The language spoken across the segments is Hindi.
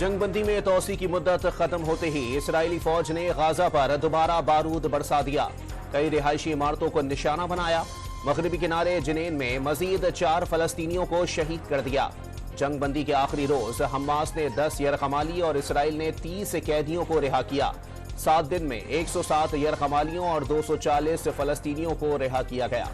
जंगबंदी में तोसी की मुद्दत खत्म होते ही इसराइली फौज ने गाजा पर दोबारा बारूद बरसा दिया। कई रिहायशी इमारतों को निशाना बनाया। मगरिबी किनारे जिनेन में मजीद 4 फलस्तीनियों को शहीद कर दिया। जंगबंदी के आखिरी रोज हमास ने 10 यरगमाली और इसराइल ने 30 कैदियों को रिहा किया। 7 दिन में 107 यरगमालियों और 240 फलस्तीनियों को रिहा किया गया।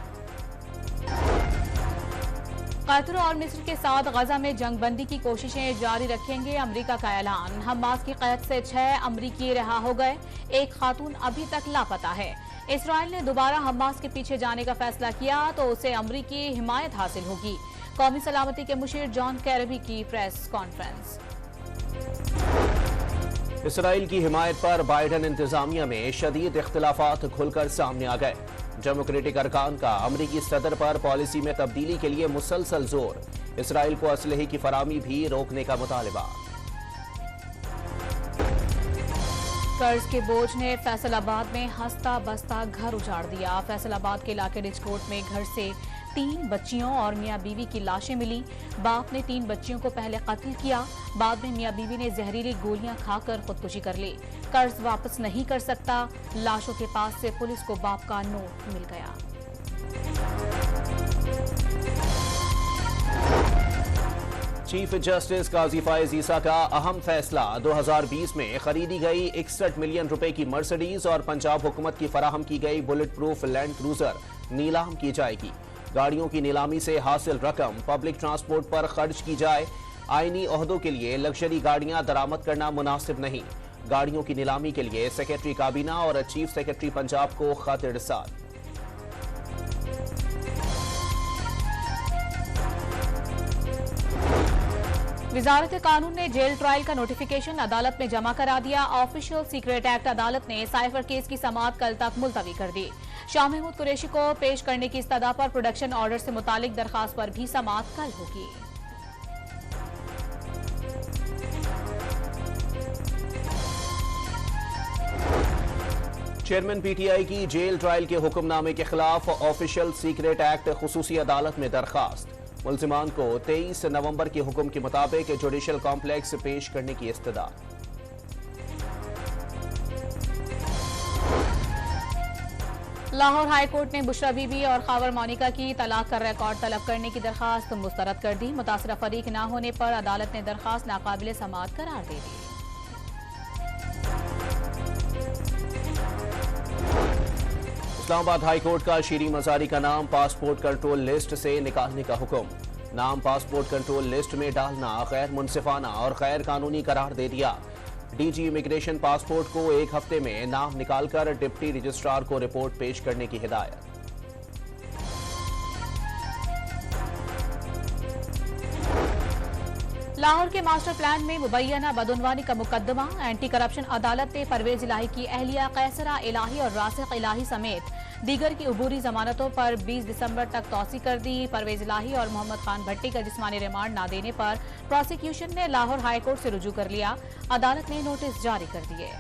कतर और मिस्र के साथ गजा में जंगबंदी की कोशिशें जारी रखेंगे, अमेरिका का ऐलान। हमास की कैद से 6 अमरीकी रिहा हो गए, एक खातून अभी तक लापता है। इसराइल ने दोबारा हमास के पीछे जाने का फैसला किया तो उसे अमरीकी हिमायत हासिल होगी। कौमी सलामती के मुशीर जॉन कैरबी की प्रेस कॉन्फ्रेंस। इसराइल की हिमायत पर बाइडन इंतजामिया में शदीद इख्तिलाफात खुलकर सामने आ गए। डेमोक्रेटिक अरकान का अमरीकी सदर पर पॉलिसी में तब्दीली के लिए मुसलसल जोर। इसराइल को असलहे की फरामी भी रोकने का मुतालबा। कर्ज के बोझ ने फैसलाबाद में हंसता बसता घर उजाड़ दिया। फैसलाबाद के इलाके रिचकोट में घर से 3 बच्चियों और मियां बीवी की लाशें मिली। बाप ने 3 बच्चियों को पहले कत्ल किया, बाद में मियां बीवी ने जहरीली गोलियां खाकर खुदकुशी कर ली। कर्ज वापस नहीं कर सकता, लाशों के पास से पुलिस को बाप का नोट मिल गया। चीफ जस्टिस काजी फायज ईसा का अहम फैसला। 2020 में खरीदी गई 61 मिलियन रुपए की मर्सिडीज और पंजाब हुकूमत की फराहम की गई बुलेट प्रूफ लैंड क्रूजर नीलाम की जाएगी। गाड़ियों की नीलामी से हासिल रकम पब्लिक ट्रांसपोर्ट पर खर्च की जाए। आईनी ओहदों के लिए लग्जरी गाड़ियां दरामद करना मुनासिब नहीं। गाड़ियों की नीलामी के लिए सेक्रेटरी काबीना और चीफ सेक्रेटरी पंजाब को खत इरसाल। वजारत कानून ने जेल ट्रायल का नोटिफिकेशन अदालत में जमा करा दिया। ऑफिशियल सीक्रेट एक्ट अदालत ने साइफर केस की समाअत कल तक मुलतवी कर दी। शाह महमूद कुरैशी को पेश करने की इस्तदा पर प्रोडक्शन ऑर्डर से मुतालिक दरखास्त पर भी समाअत कल होगी। चेयरमैन पीटीआई की जेल ट्रायल के हुक्मनामे के खिलाफ ऑफिशियल सीक्रेट एक्ट खुसूसी अदालत में दरखास्त। मुल्जिमान को 23 नवंबर के हुक्म के मुताबिक जुडिशल कॉम्प्लेक्स पेश करने की इस्तदा। लाहौर हाई कोर्ट ने बुशरा बीबी और खावर मोनिका की तलाक का रिकॉर्ड तलब करने की दरखास्त मुस्तरद कर दी। मुतासरा फरीक न होने पर अदालत ने दरखास्त नाकाबिले समाअत करार दे दी। इस्लामाबाद हाई कोर्ट का शीरी मजारी का नाम पासपोर्ट कंट्रोल लिस्ट से निकालने का हुक्म। नाम पासपोर्ट कंट्रोल लिस्ट में डालना गैर मुनसिफाना और गैर कानूनी करार दे दिया। डीजी इमिग्रेशन पासपोर्ट को 1 हफ्ते में नाम निकालकर डिप्टी रजिस्ट्रार को रिपोर्ट पेश करने की हिदायत। लाहौर के मास्टर प्लान में मुबैना बदउनवानी का मुकदमा। एंटी करप्शन अदालत ने परवेज इलाही की अहलिया कैसरा इलाही और रासिक इलाही समेत दीगर की अबूरी जमानतों पर 20 दिसंबर तक तौसी कर दी। परवेज इलाही और मोहम्मद खान भट्टी का जिस्मानी रिमांड न देने पर प्रोसिक्यूशन ने लाहौर हाई कोर्ट से रुजू कर लिया। अदालत ने नोटिस जारी कर दिए।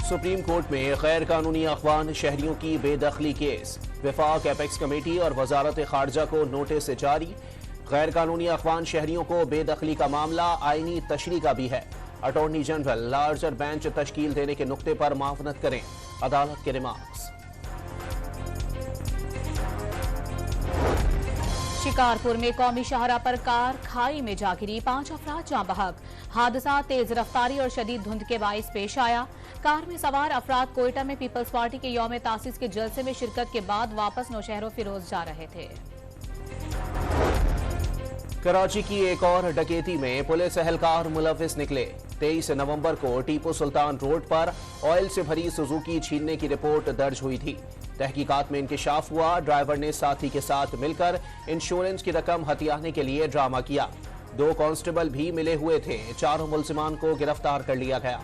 सुप्रीम कोर्ट में गैर कानूनी अखवान शहरियों की बेदखली केस। विफाक एपेक्स कमेटी और वजारत खारजा को नोटिस जारी। गैर कानूनी अखवान शहरियों को बेदखली का मामला आईनी तशरीह का भी है। अटॉर्नी जनरल लार्जर बेंच तश्कील देने के नुक्ते पर माफनत करें, अदालत के रिमार्क्स। शिकारपुर में कौमी शाहरा पर कार खाई में जा गिरी, 5 अफराद जाँ बहक। हादसा तेज रफ्तारी और शदीद धुंध के बाइस पेश आया। कार में सवार अफराद कोयटा में पीपल्स पार्टी के यौम तासीस के जलसे में शिरकत के बाद वापस नौशहरों फिरोज जा रहे थे। कराची की एक और डकैती में पुलिस एहलकार मुलविस निकले। 23 नवंबर को टीपू सुल्तान रोड पर ऑयल से भरी सुजुकी छीनने की रिपोर्ट दर्ज हुई थी। तहकीकात में इंकशाफ हुआ, ड्राइवर ने साथी के साथ मिलकर इंश्योरेंस की रकम हथियाने के लिए ड्रामा किया। 2 कांस्टेबल भी मिले हुए थे। 4 मुल्जिमान को गिरफ्तार कर लिया गया।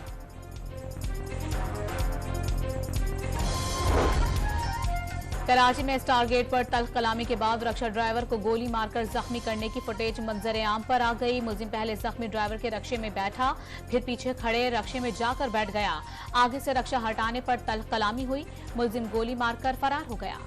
कराची में स्टार गेट पर तल्ख कलामी के बाद रक्षा ड्राइवर को गोली मारकर जख्मी करने की फुटेज मंजर आम पर आ गई। मुलजिम पहले जख्मी ड्राइवर के रक्शे में बैठा, फिर पीछे खड़े रक्शे में जाकर बैठ गया। आगे से रक्षा हटाने पर तल्ख कलामी हुई। मुलजिम गोली मारकर फरार हो गया।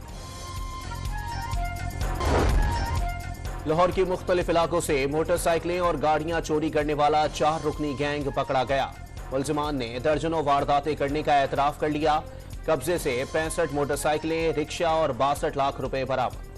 लाहौर के मुख्तलिफ इलाकों से मोटरसाइकिलें और गाड़ियां चोरी करने वाला 4 रुकनी गैंग पकड़ा गया। मुलजिमान ने दर्जनों वारदातें करने का एतराफ कर लिया। कब्जे से 65 मोटरसाइकिलें, रिक्शा और 62 लाख रुपए बरामद।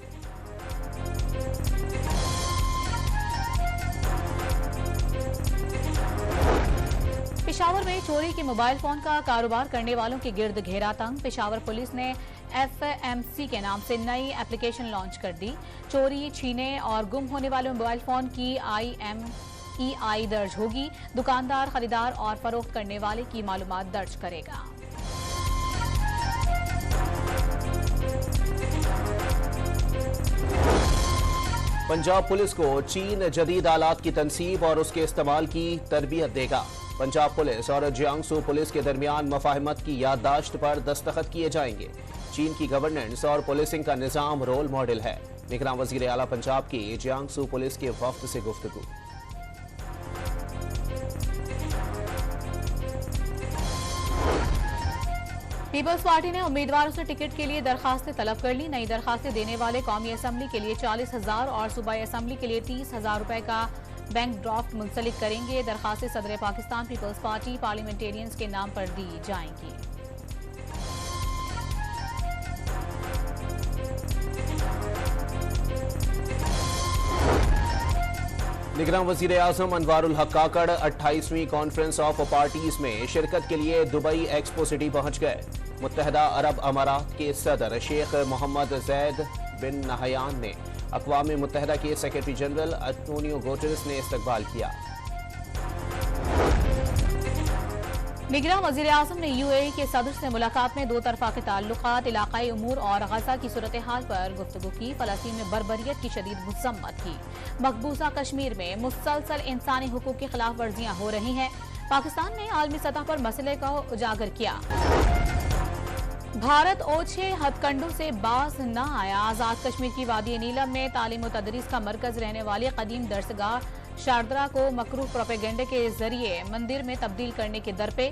पेशावर में चोरी के मोबाइल फोन का कारोबार करने वालों के गिर्द घेरा तंग। पेशावर पुलिस ने FMC के नाम से नई एप्लीकेशन लॉन्च कर दी। चोरी, छीने और गुम होने वाले मोबाइल फोन की IMEI दर्ज होगी। दुकानदार, खरीदार और फरोख्त करने वाले की मालूमात दर्ज करेगा। पंजाब पुलिस को चीन जदीद आलात की तनसीब और उसके इस्तेमाल की तरबियत देगा। पंजाब पुलिस और जियांगसू पुलिस के दरमियान मफाहिमत की याददाश्त पर दस्तखत किए जाएंगे। चीन की गवर्नेंस और पुलिसिंग का निज़ाम रोल मॉडल है। निगरान वज़ीर आला पंजाब की जियांगसू पुलिस के वफ्द से गुफ्तगू। पीपल्स पार्टी ने उम्मीदवारों से टिकट के लिए दरखास्तें तलब कर ली। नई दरखास्तें देने वाले कौमी असम्बली के लिए 40,000 और सूबाई असम्बली के लिए 30,000 रुपए का बैंक ड्राफ्ट मुंसलिक करेंगे। दरखास्तें सदर पाकिस्तान पीपल्स पार्टी पार्लियामेंटेरियंस के नाम पर दी जाएंगी। निगरान वज़ीर आज़म अनवारुल हक काकड़ 28वीं कॉन्फ्रेंस ऑफ पार्टीज में शिरकत के लिए दुबई एक्सपो सिटी पहुंच गए। मुत्तहदा अरब अमारात के सदर शेख मोहम्मद जैद बिन नहयान ने अक़वाम मुत्तहदा के सेक्रेटरी जनरल अंटोनियो गुटेरेस ने इस्तकबाल किया। निगरान वज़ीर आज़म ने UAE के सदर से मुलाकात में दो तरफा के ताल्लुकात, इलाकाई उमूर और गजा की सूरत हाल पर गुफ्तगू की। फलस्तीन में बर्बरियत की शदीद मज़म्मत की। मकबूजा कश्मीर में मुसलसल इंसानी हुकूक की खिलाफ वर्जियां हो रही हैं। पाकिस्तान ने आलमी सतह पर मसले को उजागर किया। भारत ओछे हथकंडों से बाज न आया। आजाद कश्मीर की वादी नीलम में तालीम व तदरीस का मरकज रहने वाली कदीम दरसगाह शारदा को मकरूह प्रोपेगेंडे के जरिए मंदिर में तब्दील करने के दर पे।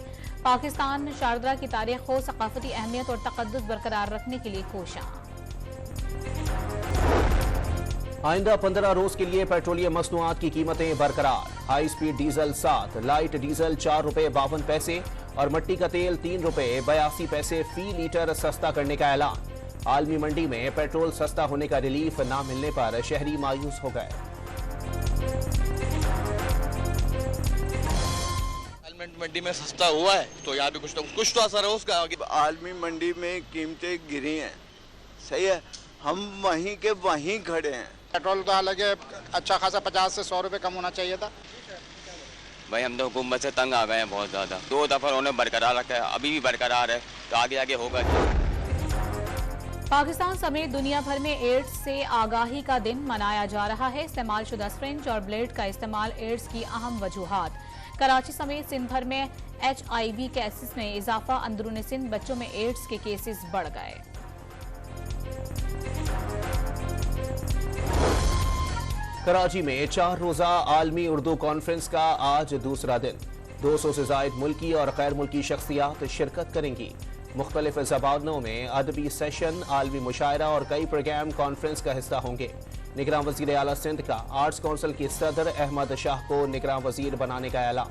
पाकिस्तान शारदा की तारीख को सकाफती अहमियत और तकद्दुस बरकरार रखने के लिए कोशिश। आइंदा 15 रोज के लिए पेट्रोलियम मसनूआत की कीमतें बरकरार। High speed diesel 7, light diesel 4 रुपए 52 पैसे और मट्टी का तेल 3 रुपए 82 पैसे फी लीटर सस्ता करने का ऐलान। आलमी मंडी में पेट्रोल सस्ता होने का रिलीफ न मिलने पर शहरी मायूस हो गए। मंडी में सस्ता हुआ है तो यहाँ भी कुछ तो असर है उसका। आलमी मंडी में कीमतें गिरी हैं, सही है, हम वहीं के वहीं खड़े हैं। पेट्रोल तो हालांकि अच्छा खासा 50 से 100 रुपए कम होना चाहिए था। भाई हम तो हुकूमत से तंग आ गए हैं बहुत ज़्यादा। 2 दफ़ा उन्होंने बरकरार रखा है, अभी भी बरकरार है, तो आगे आगे होगा क्या। पाकिस्तान समेत दुनिया भर में एड्स से आगाही का दिन मनाया जा रहा है। इस्तेमाल शुदा सिरिंज और ब्लेड का इस्तेमाल एड्स की अहम वजूहात। कराची समेत सिंध भर में HIV केसेस में इजाफा। अंदरून सिंध बच्चों में एड्स के केसेस बढ़ गए। कराची में 4 रोजा आलमी उर्दू कॉन्फ्रेंस का आज दूसरा दिन। 200 से ज़ायद मुल्की और गैर मुल्की शख्सियात शिरकत करेंगी। मुख्तलिफ ज़बानों में अदबी सेशन, आलमी मुशायरा और कई प्रोग्राम कॉन्फ्रेंस का हिस्सा होंगे। निगरान वज़ीर आला सिंध का आर्ट्स काउंसिल के सदर अहमद शाह को निगरान वज़ीर बनाने का ऐलान।